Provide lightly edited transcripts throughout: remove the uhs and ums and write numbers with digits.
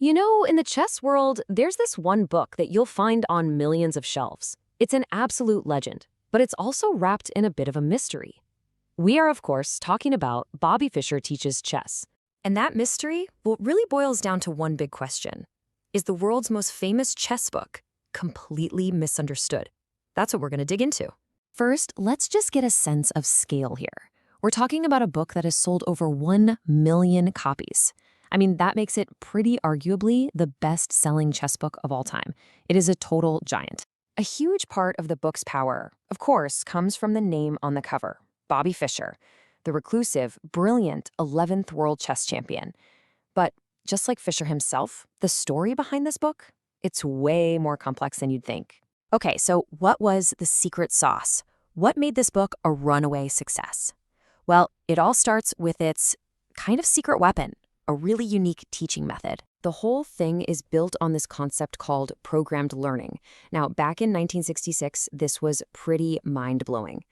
You know, in the chess world, there's this one book that you'll find on millions of shelves. It's an absolute legend, but it's also wrapped in a bit of a mystery. We are, of course, talking about Bobby Fischer Teaches Chess. And that mystery, well, really boils down to one big question. Is the world's most famous chess book completely misunderstood? That's what we're going to dig into. First, let's just get a sense of scale here. We're talking about a book that has sold over 1 million copies. I mean, that makes it pretty arguably the best-selling chess book of all time. It is a total giant. A huge part of the book's power, of course, comes from the name on the cover, Bobby Fischer, the reclusive, brilliant 11th world chess champion. But just like Fischer himself, the story behind this book, it's way more complex than you'd think. Okay, so what was the secret sauce? What made this book a runaway success? Well, it all starts with its kind of secret weapon, a really unique teaching method. The whole thing is built on this concept called programmed learning. Now, back in 1966, this was pretty mind-blowing.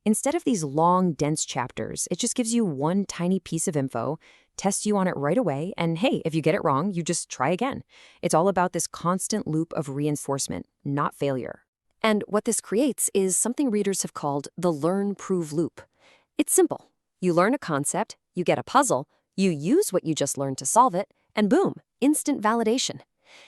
Instead of these long, dense chapters, it just gives you one tiny piece of info, tests you on it right away, and hey, if you get it wrong, you just try again. It's all about this constant loop of reinforcement, not failure. And what this creates is something readers have called the learn-prove loop. It's simple. You learn a concept, you get a puzzle, you use what you just learned to solve it, and boom, instant validation.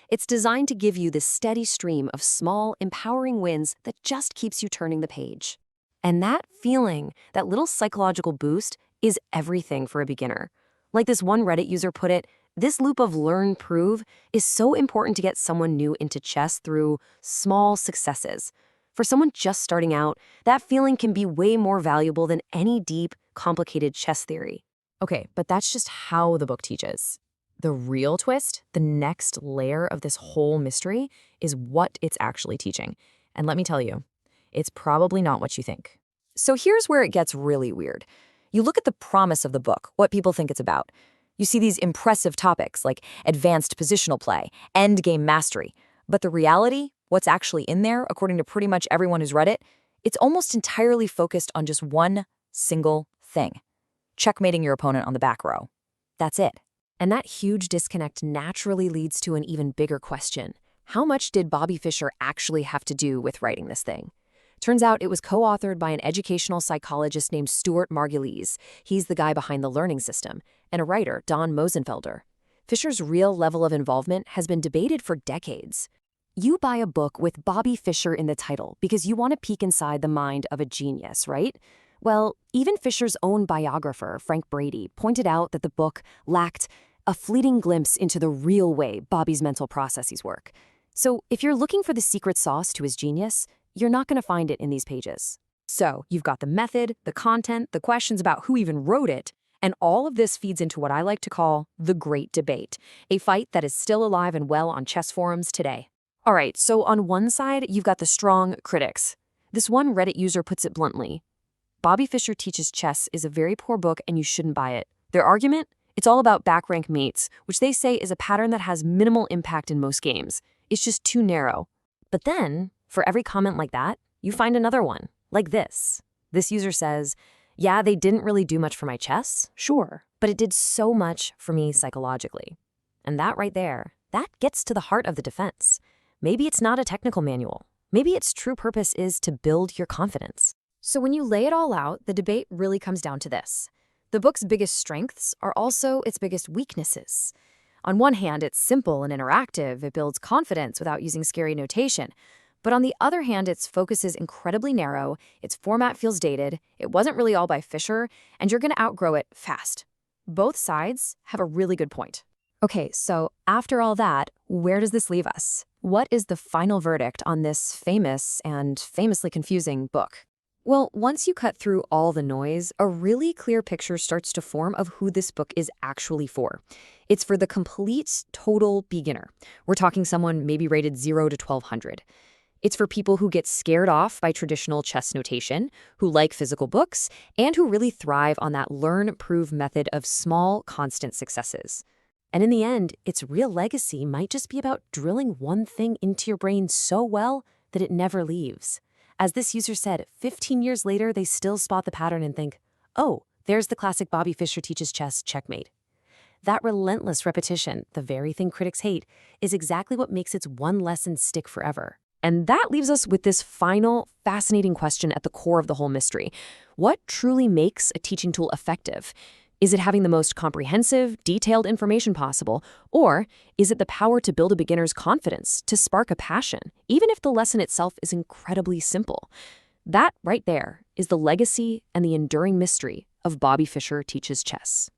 It's designed to give you this steady stream of small, empowering wins that just keeps you turning the page. And that feeling, that little psychological boost, is everything for a beginner. Like this one Reddit user put it, this loop of learn-prove is so important to get someone new into chess through small successes. For someone just starting out, that feeling can be way more valuable than any deep, complicated chess theory. Okay, but that's just how the book teaches. The real twist, the next layer of this whole mystery, is what it's actually teaching. And let me tell you, it's probably not what you think. So here's where it gets really weird. You look at the promise of the book, what people think it's about. You see these impressive topics like advanced positional play, endgame mastery. But the reality, what's actually in there, according to pretty much everyone who's read it, it's almost entirely focused on just one single thing. Checkmating your opponent on the back row. That's it. And that huge disconnect naturally leads to an even bigger question. How much did Bobby Fischer actually have to do with writing this thing? Turns out it was co-authored by an educational psychologist named Stuart Margulies. He's the guy behind the learning system, and a writer, Don Mosenfelder. Fischer's real level of involvement has been debated for decades. You buy a book with Bobby Fischer in the title because you want to peek inside the mind of a genius, right? Well, even Fischer's own biographer, Frank Brady, pointed out that the book lacked a fleeting glimpse into the real way Bobby's mental processes work. So if you're looking for the secret sauce to his genius, you're not going to find it in these pages. So you've got the method, the content, the questions about who even wrote it, and all of this feeds into what I like to call the great debate, a fight that is still alive and well on chess forums today. All right, so on one side, you've got the strong critics. This one Reddit user puts it bluntly. Bobby Fischer Teaches Chess is a very poor book and you shouldn't buy it. Their argument? It's all about back rank mates, which they say is a pattern that has minimal impact in most games. It's just too narrow. But then, for every comment like that, you find another one, like this. This user says, yeah, they didn't really do much for my chess, sure, but it did so much for me psychologically. And that right there, that gets to the heart of the defense. Maybe it's not a technical manual. Maybe its true purpose is to build your confidence. So when you lay it all out, the debate really comes down to this. The book's biggest strengths are also its biggest weaknesses. On one hand, it's simple and interactive. It builds confidence without using scary notation. But on the other hand, its focus is incredibly narrow, its format feels dated, it wasn't really all by Fischer, and you're going to outgrow it fast. Both sides have a really good point. Okay, so after all that, where does this leave us? What is the final verdict on this famous and famously confusing book? Well, once you cut through all the noise, a really clear picture starts to form of who this book is actually for. It's for the complete, total beginner. We're talking someone maybe rated 0 to 1200. It's for people who get scared off by traditional chess notation, who like physical books, and who really thrive on that learn-prove method of small, constant successes. And in the end, its real legacy might just be about drilling one thing into your brain so well that it never leaves. As this user said, 15 years later, they still spot the pattern and think, oh, there's the classic Bobby Fischer Teaches Chess checkmate. That relentless repetition, the very thing critics hate, is exactly what makes its one lesson stick forever. And that leaves us with this final, fascinating question at the core of the whole mystery. What truly makes a teaching tool effective? Is it having the most comprehensive, detailed information possible? Or is it the power to build a beginner's confidence, to spark a passion, even if the lesson itself is incredibly simple? That right there is the legacy and the enduring mystery of Bobby Fischer Teaches Chess.